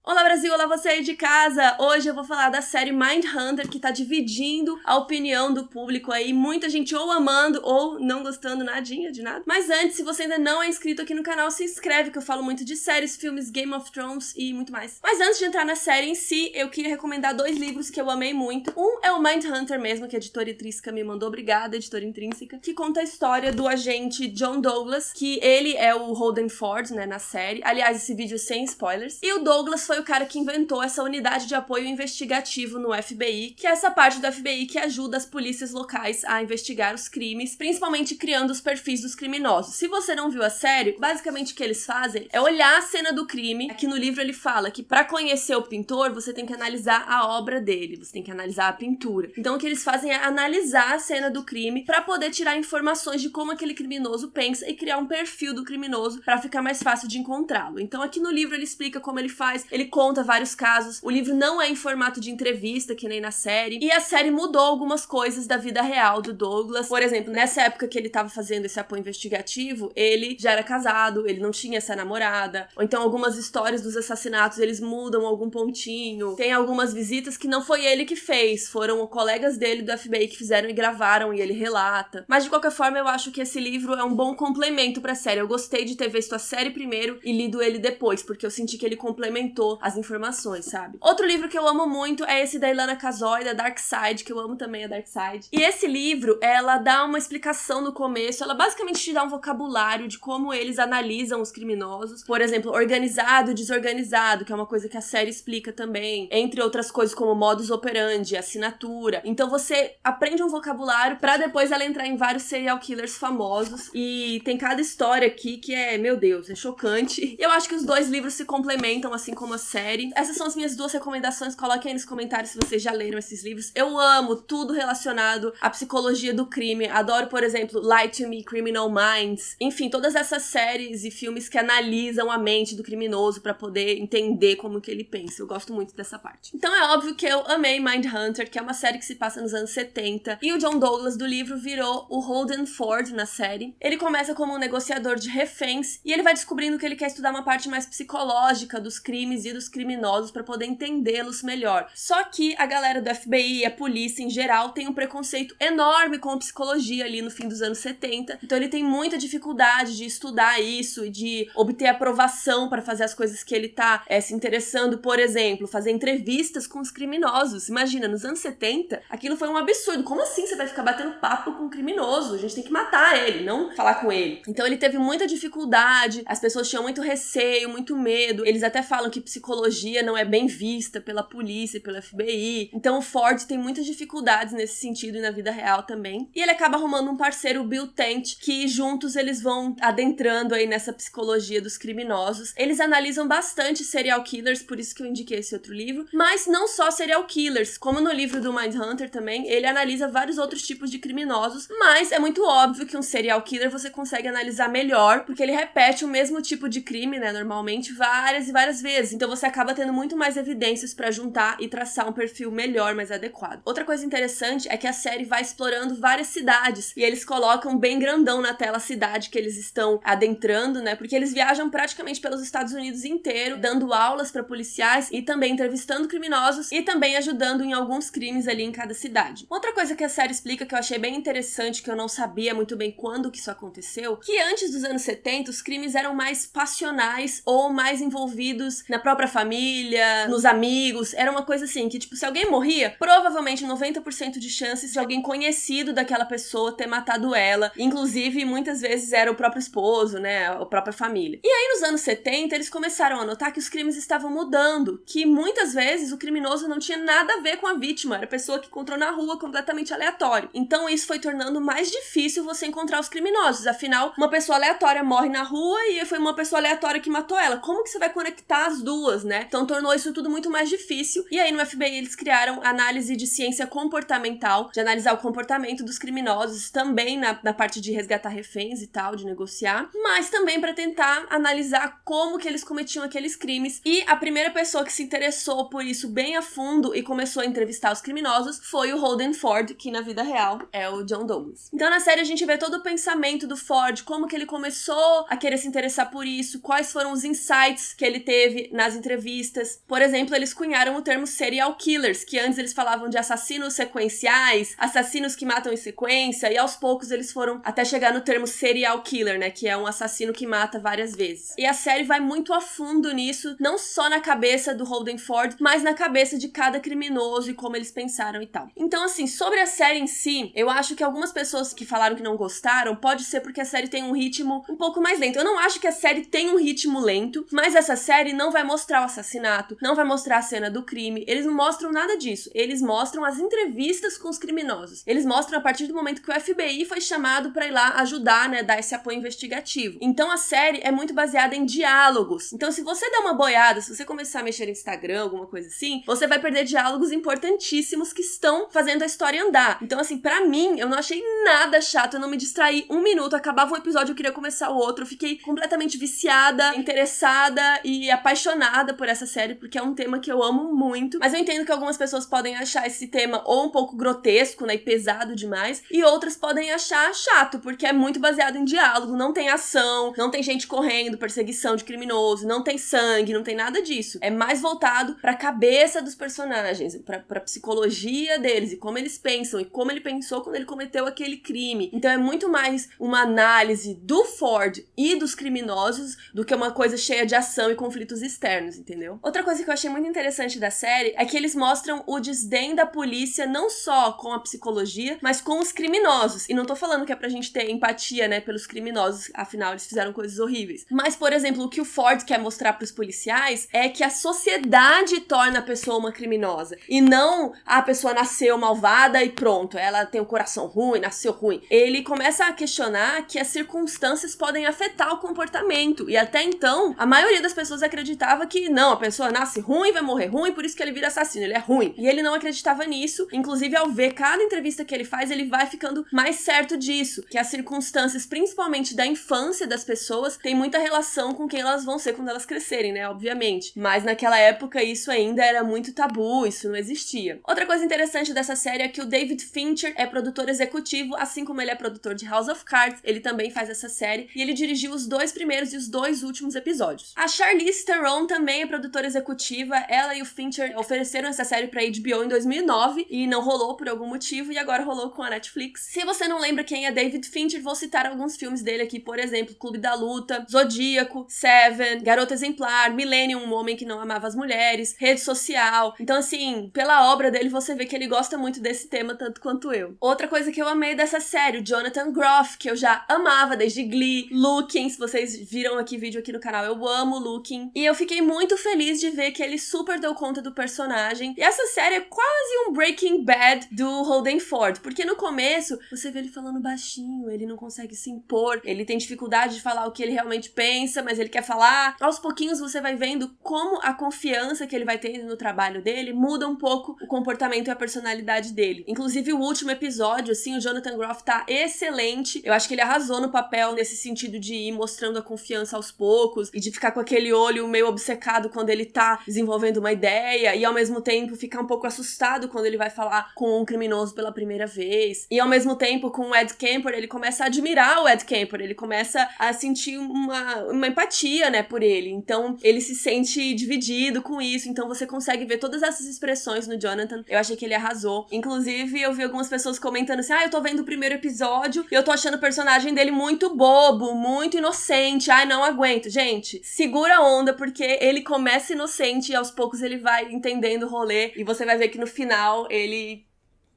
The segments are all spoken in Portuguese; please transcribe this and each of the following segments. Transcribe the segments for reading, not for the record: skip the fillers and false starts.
Olá Brasil, olá você aí de casa! Hoje eu vou falar da série Mindhunter, que tá dividindo a opinião do público aí, muita gente ou amando ou não gostando nadinha de nada. Mas antes, se você ainda não é inscrito aqui no canal, se inscreve que eu falo muito de séries, filmes, Game of Thrones e muito mais. Mas antes de entrar na série em si, eu queria recomendar dois livros que eu amei muito. Um é o Mindhunter mesmo, que a editora Intrínseca me mandou, obrigada, editora Intrínseca, que conta a história do agente John Douglas, que ele é o Holden Ford, né, na série. Aliás, esse vídeo sem spoilers. E o Douglas foi o cara que inventou essa unidade de apoio investigativo no FBI, que é essa parte do FBI que ajuda as polícias locais a investigar os crimes, principalmente criando os perfis dos criminosos. Se você não viu a série, basicamente o que eles fazem é olhar a cena do crime. Aqui no livro ele fala que para conhecer o pintor, você tem que analisar a obra dele, você tem que analisar a pintura. Então o que eles fazem é analisar a cena do crime para poder tirar informações de como aquele criminoso pensa e criar um perfil do criminoso para ficar mais fácil de encontrá-lo. Então aqui no livro ele explica como ele faz, ele conta vários casos. O livro não é em formato de entrevista, que nem na série. E a série mudou algumas coisas da vida real do Douglas. Por exemplo, nessa época que ele tava fazendo esse apoio investigativo, ele já era casado, ele não tinha essa namorada. Ou então algumas histórias dos assassinatos, eles mudam algum pontinho. Tem algumas visitas que não foi ele que fez, foram colegas dele do FBI que fizeram e gravaram, e ele relata. Mas de qualquer forma, eu acho que esse livro é um bom complemento pra série. Eu gostei de ter visto a série primeiro e lido ele depois, porque eu senti que ele complementou as informações, sabe? Outro livro que eu amo muito é esse da Ilana Kasoy, da Dark Side, que eu amo também a Dark Side. E esse livro, ela dá uma explicação no começo, ela basicamente te dá um vocabulário de como eles analisam os criminosos. Por exemplo, organizado e desorganizado, que é uma coisa que a série explica também. Entre outras coisas como modus operandi, assinatura. Então você aprende um vocabulário pra depois ela entrar em vários serial killers famosos. E tem cada história aqui que é, meu Deus, é chocante. E eu acho que os dois livros se complementam, assim como a série. Essas são as minhas duas recomendações, coloquem aí nos comentários se vocês já leram esses livros. Eu amo tudo relacionado à psicologia do crime. Adoro, por exemplo, Lie to Me, Criminal Minds. Enfim, todas essas séries e filmes que analisam a mente do criminoso pra poder entender como que ele pensa. Eu gosto muito dessa parte. Então é óbvio que eu amei Mindhunter, que é uma série que se passa nos anos 70. E o John Douglas do livro virou o Holden Ford na série. Ele começa como um negociador de reféns e ele vai descobrindo que ele quer estudar uma parte mais psicológica dos crimes e dos criminosos para poder entendê-los melhor. Só que a galera do FBI e a polícia em geral tem um preconceito enorme com a psicologia ali no fim dos anos 70. Então ele tem muita dificuldade de estudar isso e de obter aprovação para fazer as coisas que ele tá se interessando. Por exemplo, fazer entrevistas com os criminosos. Imagina, nos anos 70, aquilo foi um absurdo. Como assim você vai ficar batendo papo com um criminoso? A gente tem que matar ele, não falar com ele. Então ele teve muita dificuldade, as pessoas tinham muito receio, muito medo. Eles até falam que psicologia não é bem vista pela polícia, pelo FBI. Então o Ford tem muitas dificuldades nesse sentido e na vida real também. E ele acaba arrumando um parceiro, o Bill Tench, que juntos eles vão adentrando aí nessa psicologia dos criminosos. Eles analisam bastante serial killers, por isso que eu indiquei esse outro livro. Mas não só serial killers, como no livro do Mindhunter também, ele analisa vários outros tipos de criminosos. Mas é muito óbvio que um serial killer você consegue analisar melhor, porque ele repete o mesmo tipo de crime, né, normalmente, várias e várias vezes. Então você acaba tendo muito mais evidências pra juntar e traçar um perfil melhor, mais adequado. Outra coisa interessante é que a série vai explorando várias cidades e eles colocam bem grandão na tela a cidade que eles estão adentrando, né? Porque eles viajam praticamente pelos Estados Unidos inteiro, dando aulas pra policiais e também entrevistando criminosos e também ajudando em alguns crimes ali em cada cidade. Outra coisa que a série explica que eu achei bem interessante, que eu não sabia muito bem quando que isso aconteceu, que antes dos anos 70 os crimes eram mais passionais ou mais envolvidos na própria família, nos amigos. Era uma coisa assim, que tipo, se alguém morria, provavelmente 90% de chances de alguém conhecido daquela pessoa ter matado ela. Inclusive, muitas vezes era o próprio esposo, né, a própria família. E aí, nos anos 70, eles começaram a notar que os crimes estavam mudando, que muitas vezes o criminoso não tinha nada a ver com a vítima, era a pessoa que encontrou na rua completamente aleatório. Então, isso foi tornando mais difícil você encontrar os criminosos. Afinal, uma pessoa aleatória morre na rua e foi uma pessoa aleatória que matou ela. Como que você vai conectar as duas, né? Então tornou isso tudo muito mais difícil. E aí no FBI eles criaram análise de ciência comportamental, de analisar o comportamento dos criminosos, também na parte de resgatar reféns e tal, de negociar, mas também para tentar analisar como que eles cometiam aqueles crimes. E a primeira pessoa que se interessou por isso bem a fundo e começou a entrevistar os criminosos foi o Holden Ford, que na vida real é o John Douglas. Então na série a gente vê todo o pensamento do Ford, como que ele começou a querer se interessar por isso, quais foram os insights que ele teve nas nas entrevistas. Por exemplo, eles cunharam o termo serial killers, que antes eles falavam de assassinos sequenciais, assassinos que matam em sequência, e aos poucos eles foram até chegar no termo serial killer, né, que é um assassino que mata várias vezes. E a série vai muito a fundo nisso, não só na cabeça do Holden Ford, mas na cabeça de cada criminoso e como eles pensaram e tal. Então, assim, sobre a série em si, eu acho que algumas pessoas que falaram que não gostaram, pode ser porque a série tem um ritmo um pouco mais lento. Eu não acho que a série tem um ritmo lento, mas essa série não vai mostrar o assassinato, não vai mostrar a cena do crime, eles não mostram nada disso. Eles mostram as entrevistas com os criminosos. Eles mostram a partir do momento que o FBI foi chamado pra ir lá ajudar, né, dar esse apoio investigativo. Então a série é muito baseada em diálogos. Então se você der uma boiada, se você começar a mexer no Instagram, alguma coisa assim, você vai perder diálogos importantíssimos que estão fazendo a história andar. Então assim, pra mim, eu não achei nada chato, eu não me distraí um minuto, acabava um episódio, eu queria começar o outro, eu fiquei completamente viciada, interessada e apaixonada por essa série, porque é um tema que eu amo muito, mas eu entendo que algumas pessoas podem achar esse tema ou um pouco grotesco, né, e pesado demais, e outras podem achar chato, porque é muito baseado em diálogo, não tem ação, não tem gente correndo, perseguição de criminoso, não tem sangue, não tem nada disso. É mais voltado pra cabeça dos personagens, pra psicologia deles, e como eles pensam, e como ele pensou quando ele cometeu aquele crime. Então é muito mais uma análise do Ford e dos criminosos do que uma coisa cheia de ação e conflitos externos, entendeu? Outra coisa que eu achei muito interessante da série é que eles mostram o desdém da polícia não só com a psicologia, mas com os criminosos. E não tô falando que é pra gente ter empatia, né, pelos criminosos, afinal eles fizeram coisas horríveis. Mas, por exemplo, o que o Ford quer mostrar pros policiais é que a sociedade torna a pessoa uma criminosa. E não a pessoa nasceu malvada e pronto, ela tem o coração ruim, nasceu ruim. Ele começa a questionar que as circunstâncias podem afetar o comportamento. E até então, a maioria das pessoas acreditava que não, a pessoa nasce ruim, vai morrer ruim, por isso que ele vira assassino, ele é ruim. E ele não acreditava nisso. Inclusive, ao ver cada entrevista que ele faz, ele vai ficando mais certo disso. Que as circunstâncias, principalmente da infância das pessoas, tem muita relação com quem elas vão ser quando elas crescerem, né? Obviamente. Mas naquela época, isso ainda era muito tabu, isso não existia. Outra coisa interessante dessa série é que o David Fincher é produtor executivo, assim como ele é produtor de House of Cards, ele também faz essa série, e ele dirigiu os 2 primeiros e os 2 últimos episódios. A Charlize Theron também é produtora executiva, ela e o Fincher ofereceram essa série pra HBO em 2009, e não rolou por algum motivo, e agora rolou com a Netflix. Se você não lembra quem é David Fincher, vou citar alguns filmes dele aqui, por exemplo, Clube da Luta, Zodíaco, Seven, Garota Exemplar, Millennium, Um Homem que Não Amava as Mulheres, Rede Social. Então, assim, pela obra dele, você vê que ele gosta muito desse tema, tanto quanto eu. Outra coisa que eu amei dessa série, o Jonathan Groff, que eu já amava desde Glee, Looking, se vocês viram aqui vídeo aqui no canal, eu amo Looking. E eu fiquei muito feliz de ver que ele super deu conta do personagem. E essa série é quase um Breaking Bad do Holden Ford, porque no começo, você vê ele falando baixinho, ele não consegue se impor, ele tem dificuldade de falar o que ele realmente pensa, mas ele quer falar. Aos pouquinhos você vai vendo como a confiança que ele vai tendo no trabalho dele muda um pouco o comportamento e a personalidade dele. Inclusive o último episódio, assim, o Jonathan Groff tá excelente. Eu acho que ele arrasou no papel nesse sentido de ir mostrando a confiança aos poucos e de ficar com aquele olho meio obcecado quando ele tá desenvolvendo uma ideia e ao mesmo tempo ficar um pouco assustado quando ele vai falar com um criminoso pela primeira vez. E ao mesmo tempo com o Ed Kemper, ele começa a admirar o Ed Kemper, ele começa a sentir uma empatia, né, por ele. Então ele se sente dividido com isso, então você consegue ver todas essas expressões no Jonathan. Eu achei que ele arrasou. Inclusive, eu vi algumas pessoas comentando assim, eu tô vendo o primeiro episódio e eu tô achando o personagem dele muito bobo, muito inocente, não aguento. Gente, segura a onda, porque ele começa inocente e aos poucos ele vai entendendo o rolê e você vai ver que no final ele...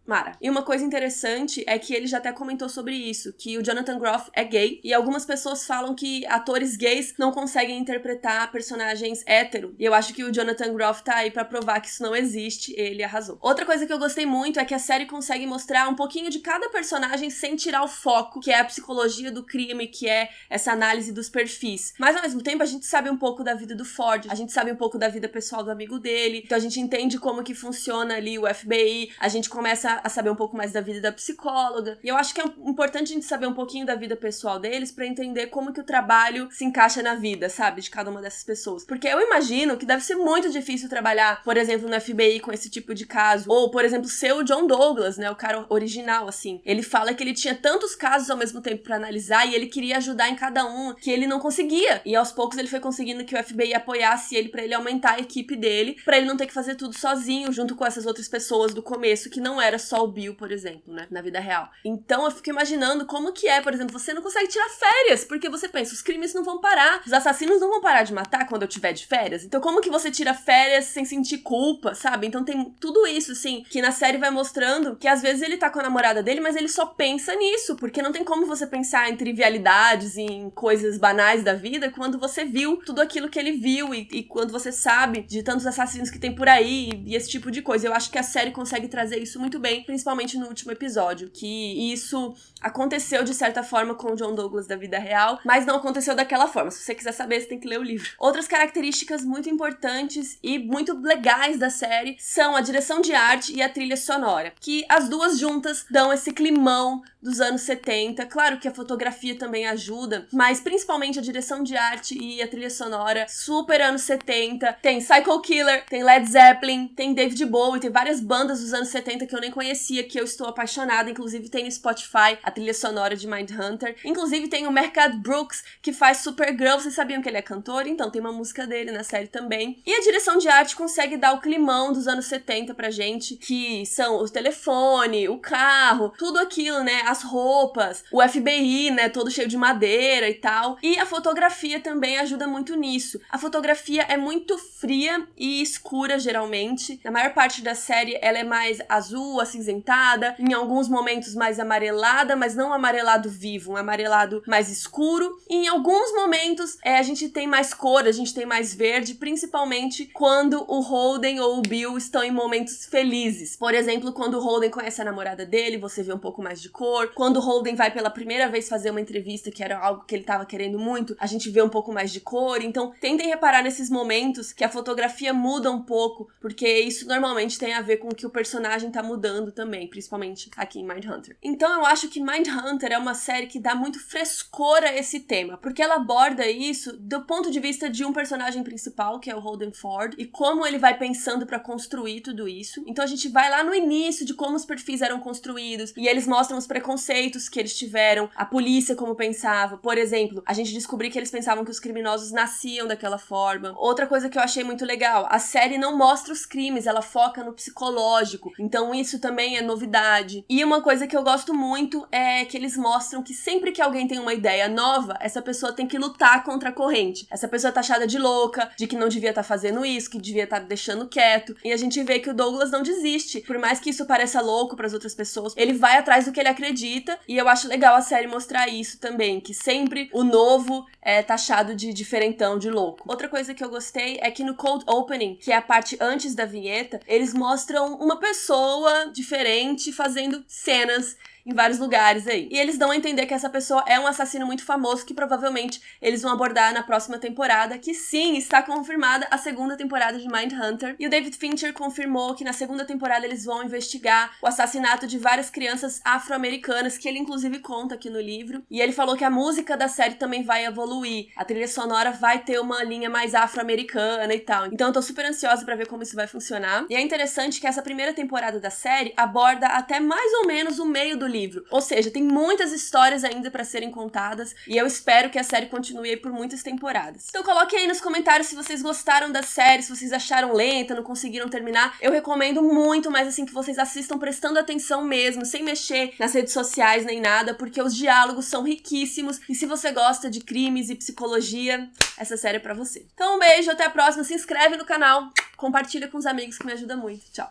Mara. E uma coisa interessante é que ele já até comentou sobre isso, que o Jonathan Groff é gay, e algumas pessoas falam que atores gays não conseguem interpretar personagens hétero, e eu acho que o Jonathan Groff tá aí pra provar que isso não existe, ele arrasou. Outra coisa que eu gostei muito é que a série consegue mostrar um pouquinho de cada personagem sem tirar o foco, que é a psicologia do crime, que é essa análise dos perfis. Mas ao mesmo tempo a gente sabe um pouco da vida do Ford, a gente sabe um pouco da vida pessoal do amigo dele, então a gente entende como que funciona ali o FBI, a gente começa começar a saber um pouco mais da vida da psicóloga. E eu acho que é importante a gente saber um pouquinho da vida pessoal deles pra entender como que o trabalho se encaixa na vida, sabe? De cada uma dessas pessoas. Porque eu imagino que deve ser muito difícil trabalhar, por exemplo, no FBI com esse tipo de caso. Ou, por exemplo, ser o John Douglas, né? O cara original, assim. Ele fala que ele tinha tantos casos ao mesmo tempo pra analisar e ele queria ajudar em cada um, que ele não conseguia. E aos poucos ele foi conseguindo que o FBI apoiasse ele pra ele aumentar a equipe dele, pra ele não ter que fazer tudo sozinho, junto com essas outras pessoas do começo, que não era só o Bill, por exemplo, né? Na vida real. Então eu fico imaginando como que é, por exemplo, você não consegue tirar férias, porque você pensa, os crimes não vão parar, os assassinos não vão parar de matar quando eu tiver de férias. Então como que você tira férias sem sentir culpa, sabe? Então tem tudo isso, assim, que na série vai mostrando que às vezes ele tá com a namorada dele, mas ele só pensa nisso, porque não tem como você pensar em trivialidades, em coisas banais da vida, quando você viu tudo aquilo que ele viu e quando você sabe de tantos assassinos que tem por aí e esse tipo de coisa. Eu acho que a série consegue trazer isso muito bem, principalmente no último episódio, que isso aconteceu de certa forma com o John Douglas da vida real, mas não aconteceu daquela forma. Se você quiser saber, você tem que ler o livro. Outras características muito importantes e muito legais da série são a direção de arte e a trilha sonora, que as duas juntas dão esse climão dos anos 70. Claro que a fotografia também ajuda, mas principalmente a direção de arte e a trilha sonora, super anos 70. Tem Psycho Killer, tem Led Zeppelin, tem David Bowie, tem várias bandas dos anos 70 que eu nem conhecia, que eu estou apaixonada. Inclusive tem no Spotify a trilha sonora de Mindhunter. Inclusive tem o Mehcad Brooks, que faz Supergirl. Vocês sabiam que ele é cantor? Então tem uma música dele na série também. E a direção de arte consegue dar o climão dos anos 70 pra gente, que são o telefone, o carro, tudo aquilo, né? As roupas, o FBI, né? Todo cheio de madeira e tal. E a fotografia também ajuda muito nisso. A fotografia é muito fria e escura, geralmente. Na maior parte da série, ela é mais azul, acinzentada, em alguns momentos mais amarelada, mas não amarelado vivo, um amarelado mais escuro. E em alguns momentos, a gente tem mais cor, a gente tem mais verde, principalmente quando o Holden ou o Bill estão em momentos felizes. Por exemplo, quando o Holden conhece a namorada dele, você vê um pouco mais de cor. Quando o Holden vai pela primeira vez fazer uma entrevista, que era algo que ele tava querendo muito, a gente vê um pouco mais de cor. Então, tentem reparar nesses momentos que a fotografia muda um pouco, porque isso normalmente tem a ver com o que o personagem tá mudando também, principalmente aqui em Mindhunter. Então, eu acho que Mindhunter é uma série que dá muito frescor a esse tema, porque ela aborda isso do ponto de vista de um personagem principal, que é o Holden Ford, e como ele vai pensando pra construir tudo isso. Então, a gente vai lá no início de como os perfis eram construídos, e eles mostram os preconceitos que eles tiveram, a polícia como pensava. Por exemplo, a gente descobriu que eles pensavam que os criminosos nasciam daquela forma. Outra coisa que eu achei muito legal, a série não mostra os crimes, ela foca no psicológico, então isso também é novidade. E uma coisa que eu gosto muito é que eles mostram que sempre que alguém tem uma ideia nova, essa pessoa tem que lutar contra a corrente. Essa pessoa é taxada de louca, de que não devia estar fazendo isso, que devia estar deixando quieto. E a gente vê que o Douglas não desiste. Por mais que isso pareça louco para as outras pessoas, ele vai atrás do que ele acredita, e eu acho legal a série mostrar isso também, que sempre o novo é taxado de diferentão, de louco. Outra coisa que eu gostei é que no Cold Opening, que é a parte antes da vinheta, eles mostram uma pessoa diferente fazendo cenas em vários lugares aí. E eles dão a entender que essa pessoa é um assassino muito famoso que provavelmente eles vão abordar na próxima temporada, que sim, está confirmada a segunda temporada de Mindhunter. E o David Fincher confirmou que na segunda temporada eles vão investigar o assassinato de várias crianças afro-americanas, que ele inclusive conta aqui no livro. E ele falou que a música da série também vai evoluir. A trilha sonora vai ter uma linha mais afro-americana e tal. Então eu tô super ansiosa pra ver como isso vai funcionar. E é interessante que essa primeira temporada da série aborda até mais ou menos o meio do livro. Ou seja, tem muitas histórias ainda pra serem contadas e eu espero que a série continue aí por muitas temporadas. Então coloquem aí nos comentários se vocês gostaram da série, se vocês acharam lenta, não conseguiram terminar. Eu recomendo muito, mas assim, que vocês assistam prestando atenção mesmo, sem mexer nas redes sociais nem nada, porque os diálogos são riquíssimos e se você gosta de crimes e psicologia, essa série é pra você. Então um beijo, até a próxima, se inscreve no canal, compartilha com os amigos que me ajuda muito. Tchau!